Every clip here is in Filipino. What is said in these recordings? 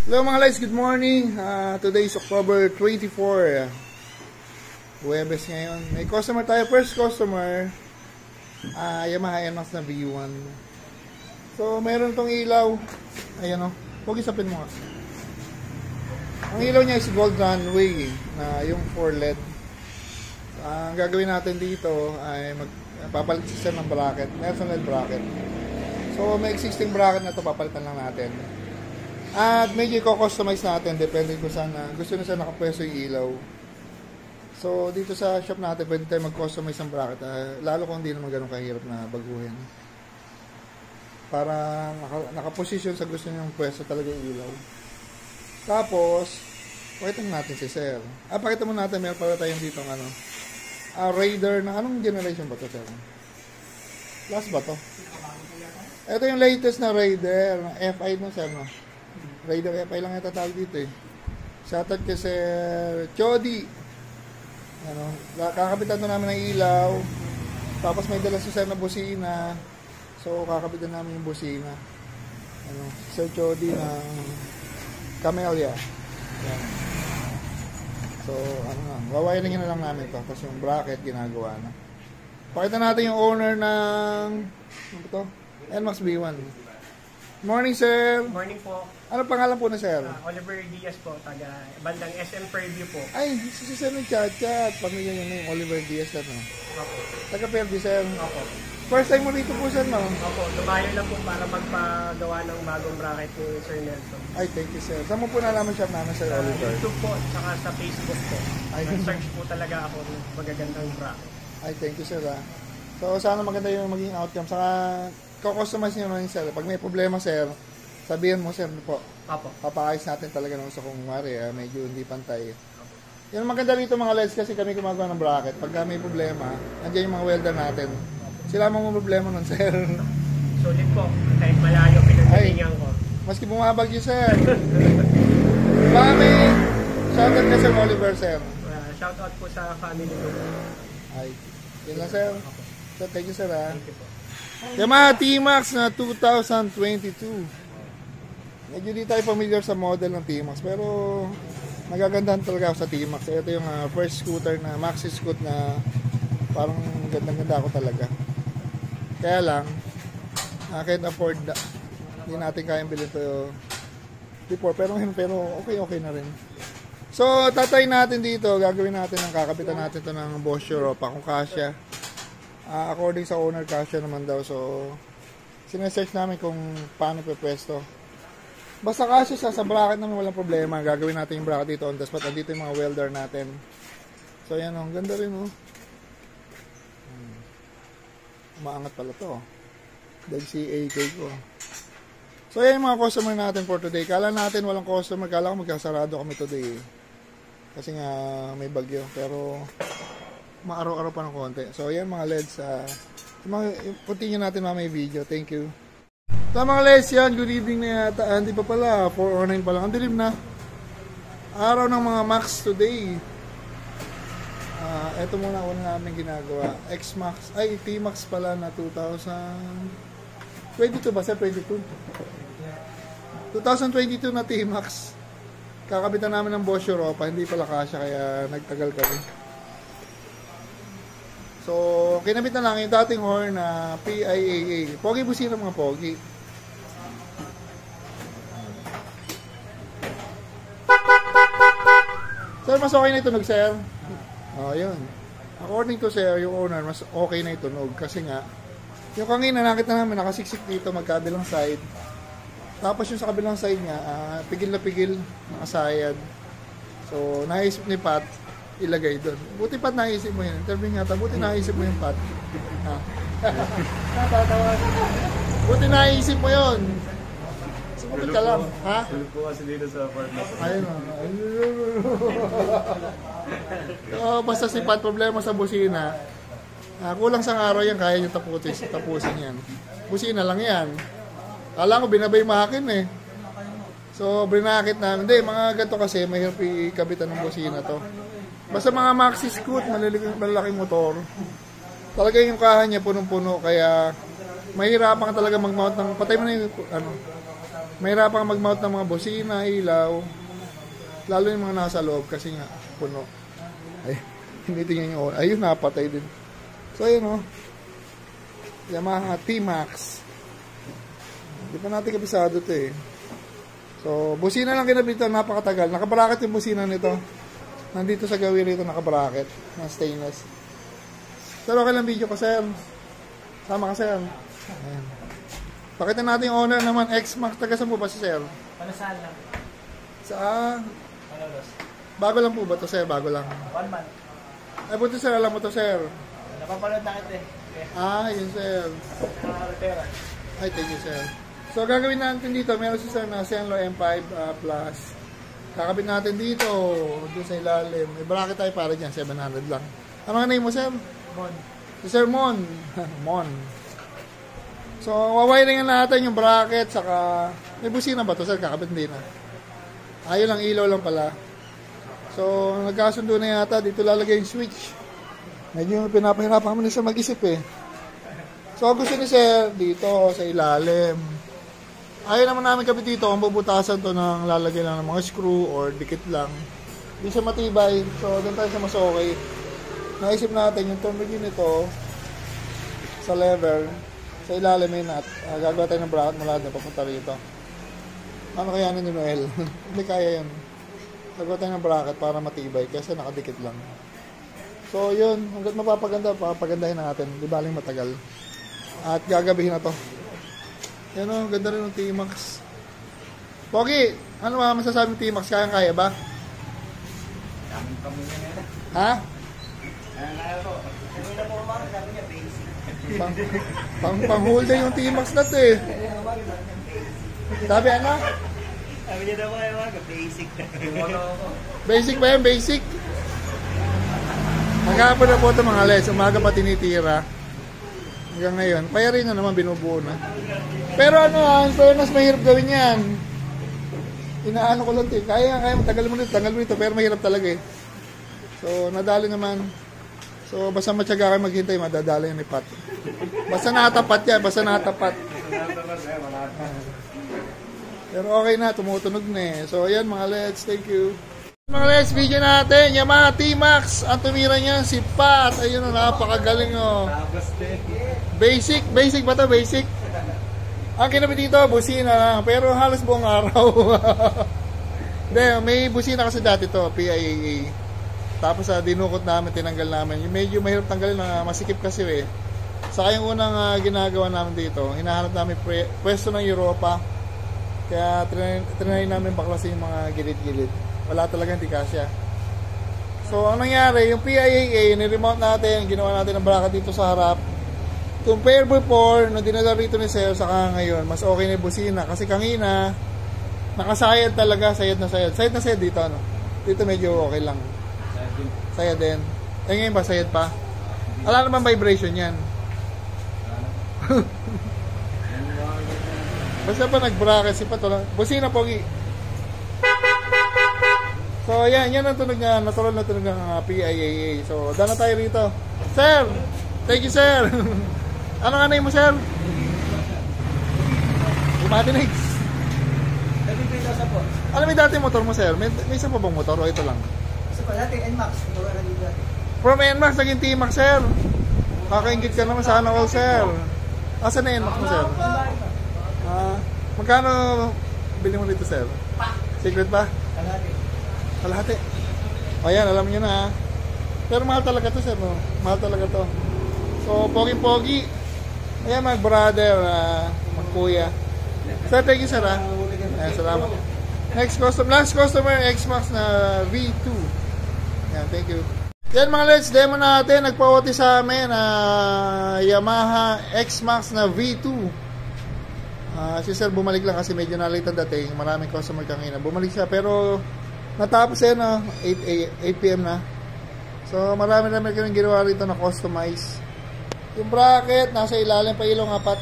Hello mga guys, good morning. Today is October 24. Huwebes ngayon. May customer tayo. First customer, Yamaha NMAX na V1. So, meron tong ilaw. Ayan o. Huwag isapin mo nga. Ang ilaw niya is gold runway na yung 4 LED. Ang gagawin natin dito ay papalit siya ng bracket. Meron LED bracket. So, may existing bracket na ito. Papalitan lang natin. At medyo i-customize natin, depende kung saan gusto na siya nakapwesto yung ilaw. So, dito sa shop natin, pwede tayo mag-customize ng bracket. Lalo kung hindi naman ganun kahirap na baguhin. Para nakaposisyon sa gusto niyong pwesto talaga yung ilaw. Tapos, pakita natin si Sir. Pakita mo natin, meron pala tayong dito Raider na, anong generation ba ito, Sir? Last ba to? Ito yung latest na Raider, FI no, Sir, no? Raider FI lang yung tatawag dito eh. Shoutout kay Sir Chody. Kakapitan to namin ng ilaw. Tapos may dala si Sir na busina. So kakapitan namin yung busina. Sir Chody ng Camellia. Yan. So wawiringin na lang namin to. Tapos yung bracket ginagawa na. Pakita natin yung owner ng NMAX V1. Morning, Sir. Morning po. Ano pangalan po na, Sir? Oliver Diaz po, taga bandang SM Fairview po. Ay, si Sir ng chat-chat. Pamilya niya yung Oliver Diaz, no? Opo. Taga Fairview, Sir. Opo. First time mo rito po, Sir, no? Opo, lumayo lang po para magpagawa ng bagong bracket ni Sir Nelson. Ay, thank you, Sir. Saan mo po nalaman shop namin, Sir Oliver? YouTube po, saka sa Facebook po. Ay, search po talaga ako ng magagandang bracket. Ay, thank you, Sir. So, sana maganda yung maging outcome. Saka, kukustomize nyo naman, Sir. Pag may problema, Sir, sabihin mo, Sir, po. Opo. Papaayos natin talaga nung sa kung medyo hindi pantay. Yan ang maganda rito mga LEDs kasi kami gumagawa ng bracket. Pag may problema, nandiyan yung mga welder natin. Sila mga problema nun, Sir. Sulit po. Kahit malayo, pinagalingan ko. Maski bumabagyo, Sir. Baka may shoutout ka, Sir Oliver, Sir. Shoutout po sa family ko. Ay, yun lang, Sir. So, thank you, Sir, ha. Thank you po. Yamaha T-Max na 2022. Medyo di tayo familiar sa model ng T-Max, pero nagagandahan talaga ako sa T-Max. Ito yung first scooter na maxi scoot na parang gandang-ganda ako talaga. Kaya lang, I can't afford hindi natin kayang bilhin ito before, pero okay na rin. So, tatry natin dito, gagawin natin ang kakapitan natin ito ng Bosch Europa kung kasya. According sa owner, kasya naman daw. So, sinesearch namin kung paano pwesto. Basta kasya sa bracket naman, walang problema. Gagawin natin yung bracket dito on the spot. Andito yung mga welder natin. So, yan o. Ganda rin o. Umaangat pala to. Dahil si AK ko. So, yan yung mga customer natin for today. Kala natin walang customer. Kala ko magkasarado kami today. Kasi nga may bagyo. Pero, maaraw-araw pa ng konti. So, yan mga LEDs. Continue natin mamay video. Thank you. So mga LEDs, yan. Good evening na yata. Hindi pa pala. 4:09 pa lang. Ang dilim na. Araw ng mga Max today. Ito muna una namin ginagawa. X-Max. Ay, T-Max pala na 2022 ba? Sir, 22? 2022 na T-Max. Kakabitan namin ng Bosch Europa. Hindi pala kasya kaya nagtagal kami. So, kinabit na lang yung dating horn na PIAA. Pogi busina mga pogi. Sir, mas okay na itunog, Sir? Yun. According to Sir, yung owner, mas okay na itunog. Kasi nga, yung kanina nakita namin, nakasiksik dito, magkabilang side. Tapos yung sa kabilang side niya, pigil na pigil, nakasayad. So, naisip ni Pat, ilagay doon. Buti Pat naisip mo yun. Interview nga, buti naisip mo yung Pat. Natatawa. Buti naisip mo yun. Sumupit ka lang. Ha? Tulog po kasi dito sa apartment. Ayun o. Basta si Pat, problema sa busina. Kulang sa araw yan, kaya nyo tapusin yan. Busina lang yan. Kala ko binabay makin eh. So, binakit namin. Hindi, mga ganito kasi, mahirap ikabitan ng busina to. Basta mga maxi scoot, malalaking motor. Talaga yung kahan niya punong-puno, kaya mahirapan ka talaga mag-mount ng, patay mo na yung, mahirapan kang mag-mount ng mga bosina, ilaw. Lalo yung mga nasa loob kasi nga, puno. Ay, hindi tingnan nyo. Ayun, napatay din. So, ayun o. Yamaha T-Max. Hindi pa natin kabisado ito eh. So, busina lang kinabit ito. Napakatagal. Nakabracket yung busina nito. Nandito sa gawin rito, nakabracket. Na stainless. Pero okay lang video ko, sir. Sama ka, sir. Ayan. Pakita natin yung owner naman. X-Max. Taga saan po ba si sir? Panasal lang. Sa... Malolos. Bago lang po ba to, sir? Bago lang. 1 month. Ay, buti sir. Alam mo to, sir. Napapanood na kita eh. Ah, yun, sir. Nakaka-repair. Ay, thank you, sir. So, gagawin natin dito. Meron si sir na Senlo M5 Plus. Kakabit natin dito. Doon sa ilalim. May bracket tayo para dyan. 700 lang. Ano nga name mo, sir? Mon. Si Sir Mon. Mon. So, wawiringan natin yung bracket. Saka, may busina ba to, sir? Kakabit din na. Ayun lang, ilaw lang pala. So, nagkasundo na yata. Dito lalagay yung switch. Medyo pinapahirapan kami sa mag-isip eh. So, gusto ni sir dito sa ilalim. Ayaw naman namin kapit dito kung bubutasan to ng lalagay lang ng mga screw or dikit lang. Hindi siya matibay. So, doon tayo sa mas okay. Naisip natin yung turn nito sa lever. Sa ilalim may nut. Gagawa tayo ng bracket mula na papunta rito. Ano kaya ni Noel? Hindi kaya yun. Gagawa tayo ng bracket para matibay kasi nakadikit lang. So, yun. Hanggat mapapaganda, papagandahin natin. Di baling matagal. At gagabihin na to. Yan o, ganda rin ng T-Max. Pogi, ano ba masasabi ng T-Max? Kaya-kaya ba? Ha? Pang-hold yung T-Max na to eh. Sabi ano? Sabi niya daw kayo mga basic. Basic ba yan? Basic? Maghapon na po ito mga les. Umaga pa tinitira. Hanggang ngayon. Payari na naman, binubuo na. Pero ano ang fairness, mahirap gawin yan. Inaano ko lang ito. Kaya tagal mo nito. Pero mahirap talaga eh. So, nadali naman. So, basta matyaga kayo maghintay, madadali yung ipat. Basta natapat yan. Pero okay na, tumutunog na eh. So, ayan mga lets. Thank you. Mga lets, video natin. Yamaha T-Max. Ang tumira niya, si Pat. Ayun o, napakagaling o. Basic ba ito? Basic? Ang kinabit dito, busina lang. Pero halos buong araw. Hindi, may busina kasi dati to, PIAA. Tapos dinukot namin, tinanggal namin. Medyo mahirap tanggalin na masikip kasi eh. Saka yung unang ginagawa namin dito, hinahanap namin pwesto ng Europa. Kaya trinay namin baklasin yung mga gilid-gilid. Wala talaga, hindi kasya. So, ang nangyari, yung PIAA, ni-remote natin, ginawa natin ng bracket dito sa harap. Compare before, nung dinala rito ni Sir, saka ngayon, mas okay na yung busina. Kasi kanina, nakasayad talaga, sayad na sayad. Sayad na sayad dito, ano? Dito medyo okay lang. Sayad din. Eh, ngayon ba, sayad pa? Wala naman vibration yan. Basta pa nag-bracket, si Pato lang. Busina, pogi. So, yan ang tunog nga, natural na tunog ng PIAA. So, dana tayo rito. Sir! Thank you, sir! Ano nga name mo, sir? Umatinig. Ano may dati motor mo, sir? May isa pa bang motor o ito lang? Isa pa, dati NMAX. From NMAX, naging T-Max, sir. Kakaingit ka naman sana all, sir. Asan na NMAX mo, sir? Magkano bili mo dito, sir? Secret ba? Kalahati. O yan, alam nyo na ha. Pero mahal talaga to, sir. No? Mahal talaga to. So, pogi-pogi. Ayan, mag-brother, mag-kuya. Sir, thank you, sir ha. Ayan, salamat. Last customer, X-Max na V2. Ayan, thank you. Yan mga let's demo natin. Nagpawati sa amin Yamaha X-Max na V2. Si sir bumalik lang kasi medyo nalate ang dating. Maraming customer kanina. Bumalik siya pero natapos yan 8 PM na. So marami kami ginawa rito na customize. Yung bracket nasa ilalim pa ilong apat.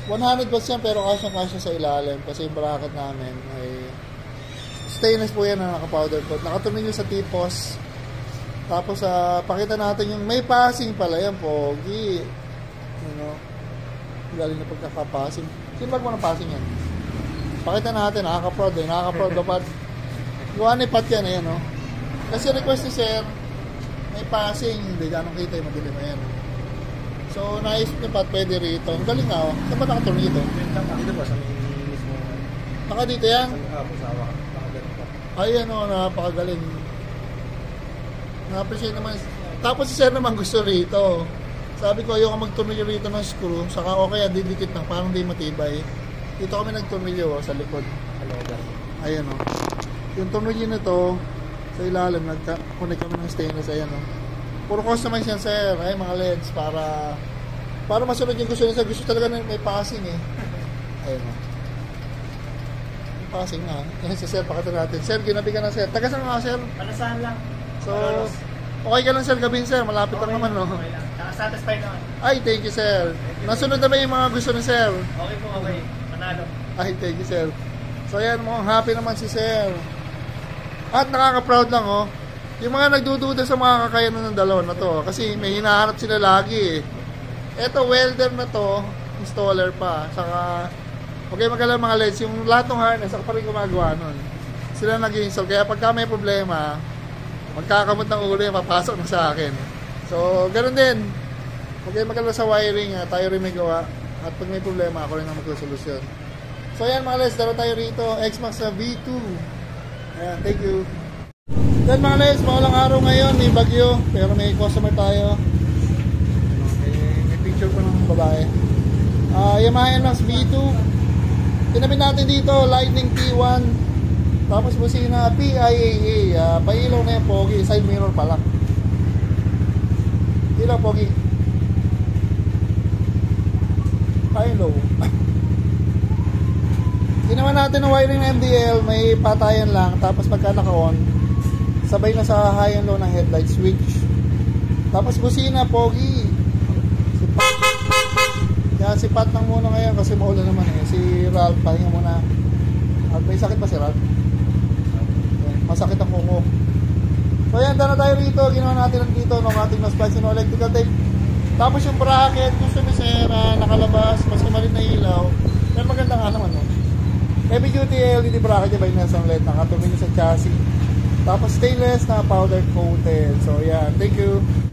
100 watts yan pero kasya sa ilalim kasi yung bracket namin ay stainless po yan na naka-powder coat. Nakatumingin sa tipos. Tapos pakita natin yung may passing pala yan, pogi. You know? Galing na pagkakapasing. Sino ba ng passing yan? Pakita natin, nakaka-proud eh. Nakaka-proud dapat. Gawa ni Pat yan, ayan, no? Kasi request ni Sir, may passing. Hindi, ganong kita yung madilim, ayan. So, naisip ni Pat, pwede rito. Ang galing nga, oh. Saan ba nakaturn dito? Dito ba sa mismo? Naka dito yan? Sa awa. Nakaganito. Ayan, oh, napakagaling. Na-appreciate naman. Tapos si Sir naman gusto rito. Sabi ko, ayoko mag-tornilyo rito ng screw. Saka okay, didikit na, parang di matibay. Dito kami nag-tornilyo, sa likod. Ayan, oh. Yung tornilyo nito, sa ilalim, nagka-connect kami ng stainless. Ayan, oh. Puro customize yan, Sir. Ay, mga LEDs, para masunod yung gusto niya. Gusto talaga na may passing, eh. Ayan, oh. May passing na. Ayan si Sir, pakita natin. Sir, ginabi ka na, Sir. Taga saan nga, Sir? Palasahan lang. So, okay ka lang, Sir, gabihin, Sir. Malapit lang naman, no? Okay lang. Satisfied naman. Ay, thank you, Sir. Nasunod na ba yung mga gusto ni Sir? Okay po, okay. Panalo. Ay, thank you, Sir. So, ayan, mukhang happy naman si Sir. At nakaka-proud lang, oh. Yung mga nagdududa sa mga kakayanan ng dalawa na to, kasi may hinahanap sila lagi, eh. Eto, welder na to, installer pa. Saka, okay, magkala mga LEDs, yung lahat ng harness, ako pa rin gumagawa nun. Sila nag-install. Kaya pagka may problema, magkakamot ng ulo, papasok na sa akin. So, ganun din. Okay, magkala sa wiring, tayo rin may gawa. At pag may problema, ako rin ang magsosolusyon. So, ayan mga LEDs, dalo tayo rito. Xmax V2. Ayan, thank you. Then mga LEDs, maulang araw ngayon, may bagyo. Pero may customer tayo. May picture pa ng babae. Yamaha NMAX V2. Tinabi natin dito, Lightning T1. Tapos busina PIAA. Pailaw na yung pogi. Side mirror pala. Ilaw pogi. Pailaw. Ginawa natin ng wiring ng MDL. May patayan lang. Tapos pagka naka-on, sabay na sa high and low ng headlight switch. Tapos busina pogi. Si Pat. Kaya si Pat nang muna ngayon kasi maulan naman eh. Si Ralph, pahinga muna. At may sakit pa si Ralph? Masakit ang kuko. So yan, na tayo rito. Ginawa natin lang dito ng ating na-splice no electrical tape. Tapos yung bracket, gusto ni Sir, nakalabas, mas kumalit na ilaw. Pero maganda nga naman, no? Heavy duty LED bracket yung by Nelson LED. Nakatumingin sa chassis. Tapos stainless na powder coated. So yan, thank you.